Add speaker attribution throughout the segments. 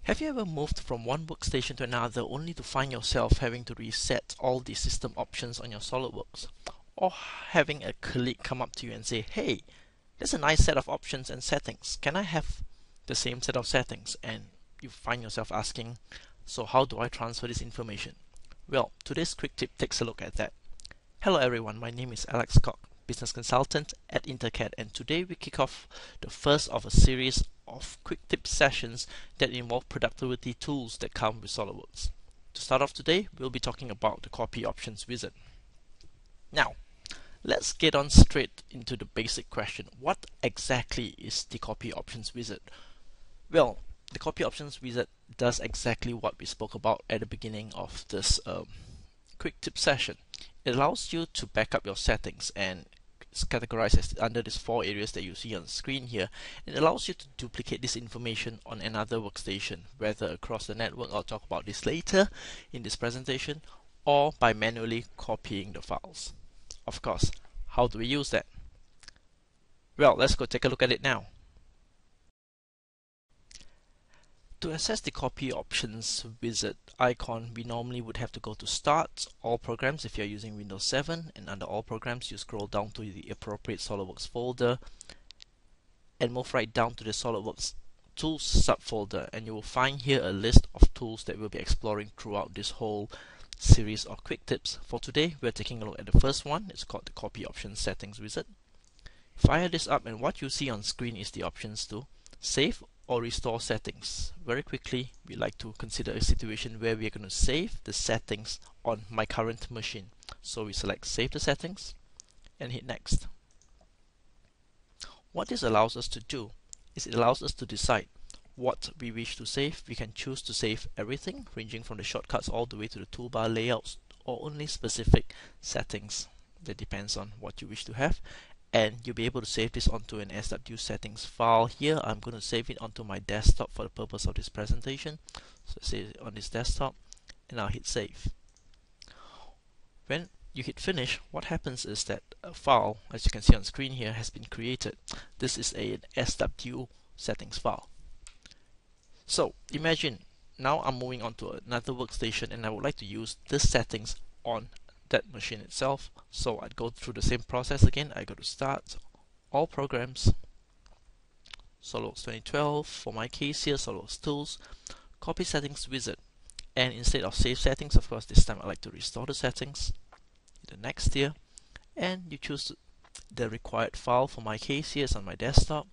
Speaker 1: Have you ever moved from one workstation to another only to find yourself having to reset all the system options on your SolidWorks? Or having a colleague come up to you and say, "Hey, there's a nice set of options and settings. Can I have the same set of settings?" And you find yourself asking, "So how do I transfer this information?" Well, today's quick tip takes a look at that. Hello everyone, my name is Alex Cock, business consultant at Intercad, and today we kick off the first of a series of quick tip sessions that involve productivity tools that come with SolidWorks. To start off today, we'll be talking about the copy options wizard. Now, let's get on straight into the basic question. What exactly is the copy options wizard? Well, the copy options wizard does exactly what we spoke about at the beginning of this quick tip session. It allows you to back up your settings, and it's categorized as under these 4 areas that you see on the screen here. It allows you to duplicate this information on another workstation, whether across the network. I'll talk about this later in this presentation, or by manually copying the files. Of course, how do we use that? Well, let's go take a look at it now. To access the copy options wizard icon, we normally would have to go to Start, All Programs if you're using Windows 7, and under All Programs you scroll down to the appropriate SolidWorks folder and move right down to the SolidWorks Tools subfolder, and you will find here a list of tools that we'll be exploring throughout this whole series of quick tips. For today, we're taking a look at the first one. It's called the Copy Options Settings Wizard. Fire this up, and what you see on screen is the options to save or restore settings. Very quickly, we like to consider a situation where we are going to save the settings on my current machine. So we select Save the Settings and hit Next. What this allows us to do is it allows us to decide what we wish to save. We can choose to save everything, ranging from the shortcuts all the way to the toolbar layouts, or only specific settings. That depends on what you wish to have. And you'll be able to save this onto an SW settings file. Here I'm going to save it onto my desktop for the purpose of this presentation. So save it on this desktop, and I'll hit save. When you hit finish, what happens is that a file, as you can see on screen here, has been created. This is an SW settings file. So imagine now I'm moving on to another workstation, and I would like to use this settings on that machine itself. So I'd go through the same process again. I go to Start, All Programs, SolidWorks 2012, for my case here, SolidWorks Tools, Copy Settings Wizard, and instead of Save Settings, of course this time I like to restore the settings. Hit the Next here, and you choose the required file. For my case here, it's on my desktop,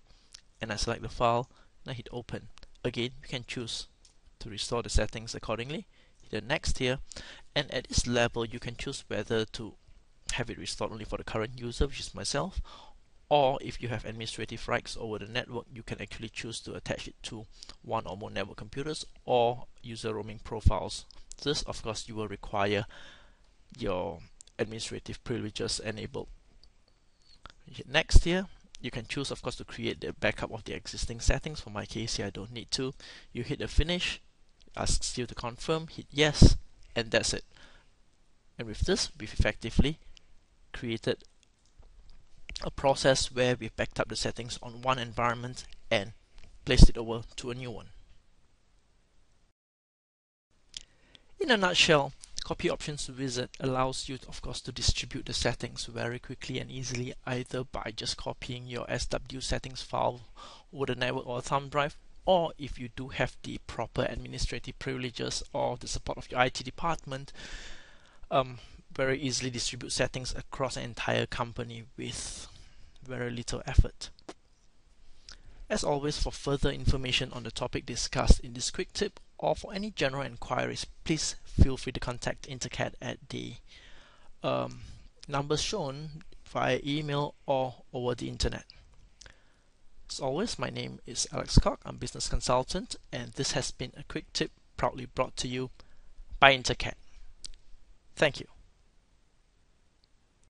Speaker 1: and I select the file, and I hit Open. Again, you can choose to restore the settings accordingly. Hit the Next here, and at this level you can choose whether to have it restored only for the current user, which is myself, or if you have administrative rights over the network, you can actually choose to attach it to one or more network computers or user roaming profiles. This, of course, you will require your administrative privileges enabled. Hit Next here. You can choose, of course, to create the backup of the existing settings. For my case here, I don't need to. You hit the Finish, asks you to confirm, hit Yes, and that's it. And with this, we've effectively created a process where we've backed up the settings on one environment and placed it over to a new one. In a nutshell, Copy Options Wizard allows you, of course, to distribute the settings very quickly and easily, either by just copying your SW settings file over the network or a thumb drive, or if you do have the proper administrative privileges or the support of your IT department, very easily distribute settings across an entire company with very little effort. As always, for further information on the topic discussed in this quick tip, or for any general inquiries, please feel free to contact Intercad at the numbers shown via email or over the internet. As always, my name is Alex Cock, I'm business consultant, and this has been a quick tip proudly brought to you by Intercad. Thank you.